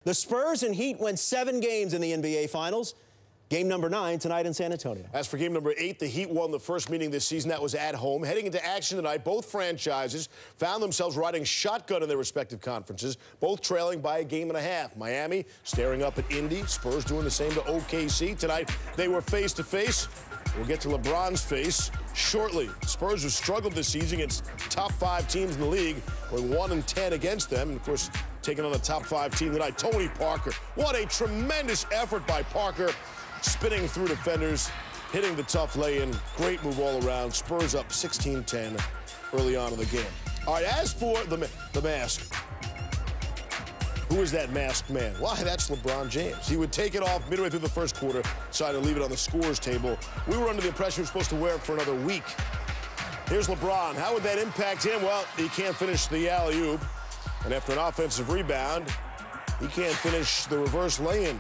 The Spurs and Heat went 7 games in the NBA Finals. Game number 9 tonight in San Antonio. As for game number 8, the Heat won the first meeting this season. That was at home. Heading into action tonight, both franchises found themselves riding shotgun in their respective conferences, both trailing by a 1.5 games. Miami staring up at Indy. Spurs doing the same to OKC. Tonight, they were face-to-face. We'll get to LeBron's face shortly. Spurs have struggled this season against top 5 teams in the league, going 1-10 against them. And, of course, taking on the top 5 team tonight, Tony Parker. What a tremendous effort by Parker. Spinning through defenders, hitting the tough lay-in. Great move all around. Spurs up 16-10 early on in the game. All right, as for the mask, who is that masked man? Why, that's LeBron James. He would take it off midway through the first quarter, decided to leave it on the scorer's table. We were under the impression he was supposed to wear it for another week. Here's LeBron. How would that impact him? Well, he can't finish the alley-oop. And after an offensive rebound, he can't finish the reverse lay-in.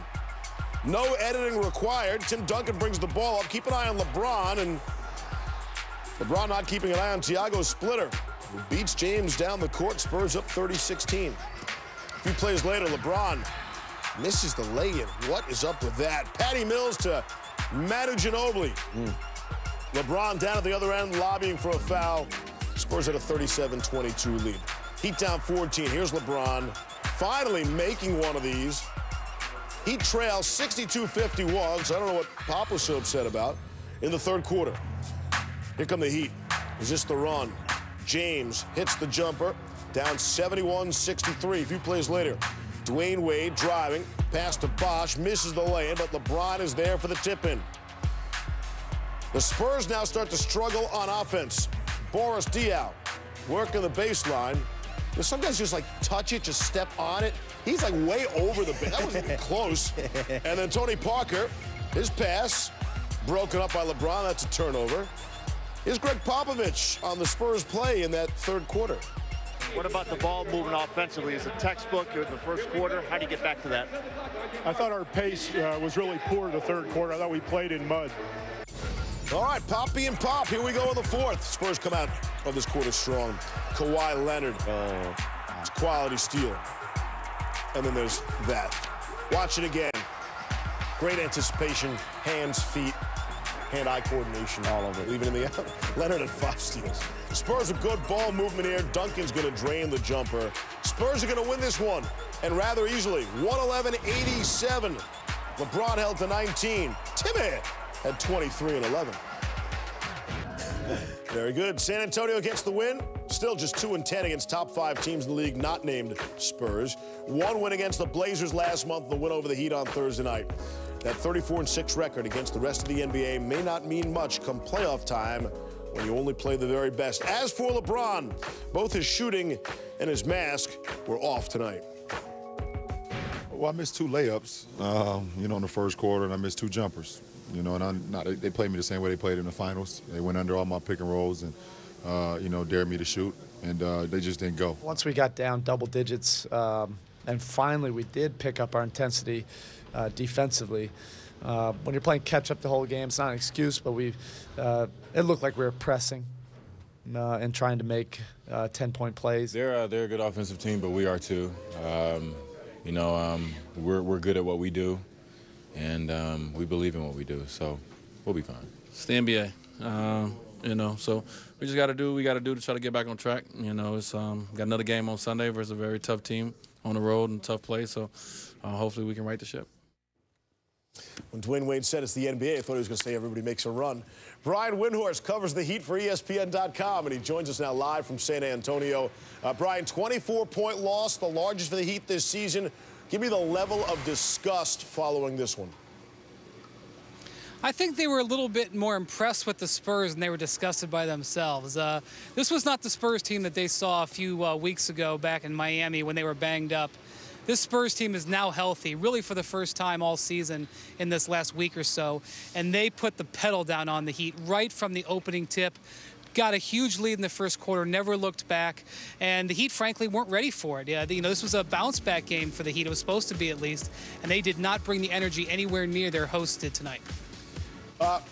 No editing required. Tim Duncan brings the ball up. Keep an eye on LeBron, and LeBron not keeping an eye on Thiago Splitter, who beats James down the court. Spurs up 30-16. A few plays later, LeBron misses the lay-in. What is up with that? Patty Mills to Manu Ginobili. LeBron down at the other end, lobbying for a foul. Spurs at a 37-22 lead. Heat down 14. Here's LeBron finally making one of these. He trails 62-51, so I don't know what Pop was so upset about in the third quarter. Here come the Heat. Is this the run? James hits the jumper, down 71-63. A few plays later, Dwayne Wade driving, pass to Bosh, misses the lay-in, but LeBron is there for the tip-in. The Spurs now start to struggle on offense. Boris Diaw working the baseline. Sometimes just like touch it, just step on it. He's like way over the base. That wasn't even close. And then Tony Parker, his pass broken up by LeBron. That's a turnover. Here's Greg Popovich on the Spurs play in that third quarter. What about the ball moving offensively? Is it textbook in the first quarter? How do you get back to that? I thought our pace was really poor in the third quarter. I thought we played in mud. All right, Pop being Pop. Here we go in the fourth. Spurs come out of this quarter strong. Kawhi Leonard, it's quality steal. And then there's that. Watch it again. Great anticipation, hands, feet, hand-eye coordination. All over it. Leaving in the out. Leonard at 5 steals. Spurs with good ball movement here. Duncan's going to drain the jumper. Spurs are going to win this one, and rather easily. 111-87. LeBron held to 19. Timmy had 23 and 11. Very good. San Antonio gets the win. Still just 2-10 against top 5 teams in the league, not named Spurs. 1 win against the Blazers last month, the win over the Heat on Thursday night. That 34-6 record against the rest of the NBA may not mean much come playoff time when you only play the very best. As for LeBron, both his shooting and his mask were off tonight. Well, I missed 2 layups, in the first quarter, and I missed 2 jumpers. And they played me the same way they played in the finals. They went under all my pick and rolls and, dared me to shoot, and they just didn't go. Once we got down double digits, and finally we did pick up our intensity defensively. When you're playing catch-up the whole game, it's not an excuse, but it looked like we were pressing and trying to make 10-point plays. They're a good offensive team, but we are too. We're good at what we do, and we believe in what we do, so we'll be fine. It's the NBA, so we just got to do what we got to do to try to get back on track. It's got another game on Sunday versus a very tough team on the road and tough play, so hopefully we can right the ship. When Dwayne Wade said it's the NBA, I thought he was going to say everybody makes a run. Brian Windhorst covers the Heat for ESPN.com, and he joins us now live from San Antonio. Brian, 24-point loss, the largest for the Heat this season. Give me the level of disgust following this one. I think they were a little bit more impressed with the Spurs and they were disgusted by themselves. This was not the Spurs team that they saw a few weeks ago back in Miami when they were banged up. This Spurs team is now healthy, really for the first time all season in this last week or so, and they put the pedal down on the Heat right from the opening tip. Got a huge lead in the first quarter, never looked back, and the Heat, frankly, weren't ready for it. This was a bounce-back game for the Heat. It was supposed to be, at least, and they did not bring the energy anywhere near their hosts did tonight.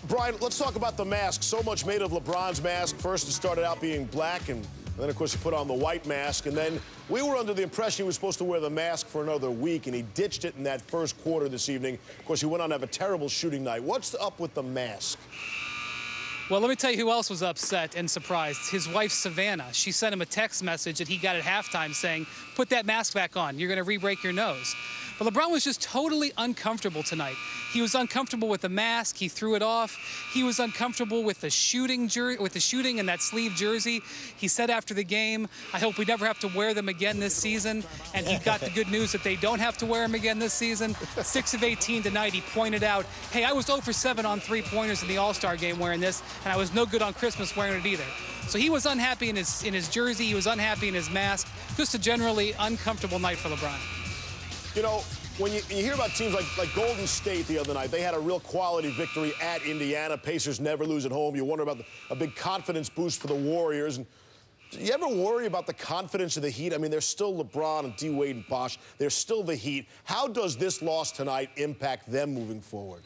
Brian, let's talk about the mask. So much made of LeBron's mask. First, it started out being black and And then, of course, he put on the white mask. And then we were under the impression he was supposed to wear the mask for another week, and he ditched it in that first quarter this evening. Of course, he went on to have a terrible shooting night. What's up with the mask? Well, let me tell you who else was upset and surprised. His wife, Savannah. She sent him a text message that he got at halftime saying, put that mask back on. You're going to re-break your nose. But LeBron was just totally uncomfortable tonight. He was uncomfortable with the mask. He threw it off. He was uncomfortable with the shooting and that sleeve jersey. He said after the game, I hope we never have to wear them again this season. And he got the good news that they don't have to wear them again this season. 6 of 18 tonight. He pointed out, hey, I was 0 for 7 on three-pointers in the All-Star game wearing this, and I was no good on Christmas wearing it either. So he was unhappy in his jersey. He was unhappy in his mask. Just a generally uncomfortable night for LeBron. You know, when you hear about teams like Golden State the other night, they had a real quality victory at Indiana. Pacers never lose at home. You wonder about a big confidence boost for the Warriors. And do you ever worry about the confidence of the Heat? I mean, there's still LeBron and D-Wade and Bosh. There's still the Heat. How does this loss tonight impact them moving forward?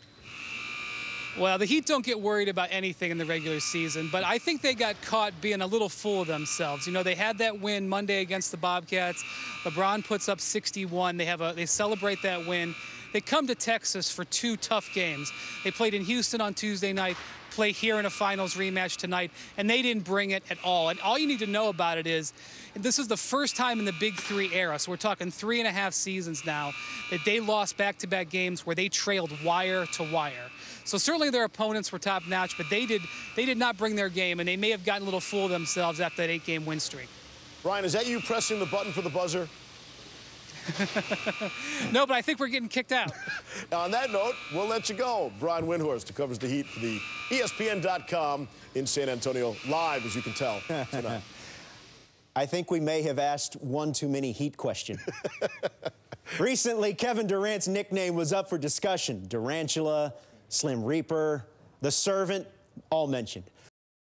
Well, the Heat don't get worried about anything in the regular season, but I think they got caught being a little full of themselves. You know, they had that win Monday against the Bobcats. LeBron puts up 61. They celebrate that win. They come to Texas for 2 tough games. They played in Houston on Tuesday night, play here in a finals rematch tonight, and they didn't bring it at all. And all you need to know about it is this is the first time in the Big Three era, so we're talking 3.5 seasons now, that they lost back-to-back games where they trailed wire to wire. So certainly their opponents were top-notch, but they did not bring their game, and they may have gotten a little full of themselves after that 8-game win streak. Brian, is that you pressing the button for the buzzer? No, but I think we're getting kicked out. On that note, we'll let you go. Brian Windhorst, who covers the Heat for the ESPN.com in San Antonio, live, as you can tell, tonight. I think we may have asked one too many Heat question. Recently, Kevin Durant's nickname was up for discussion. Durantula, Slim Reaper, the Servant, all mentioned.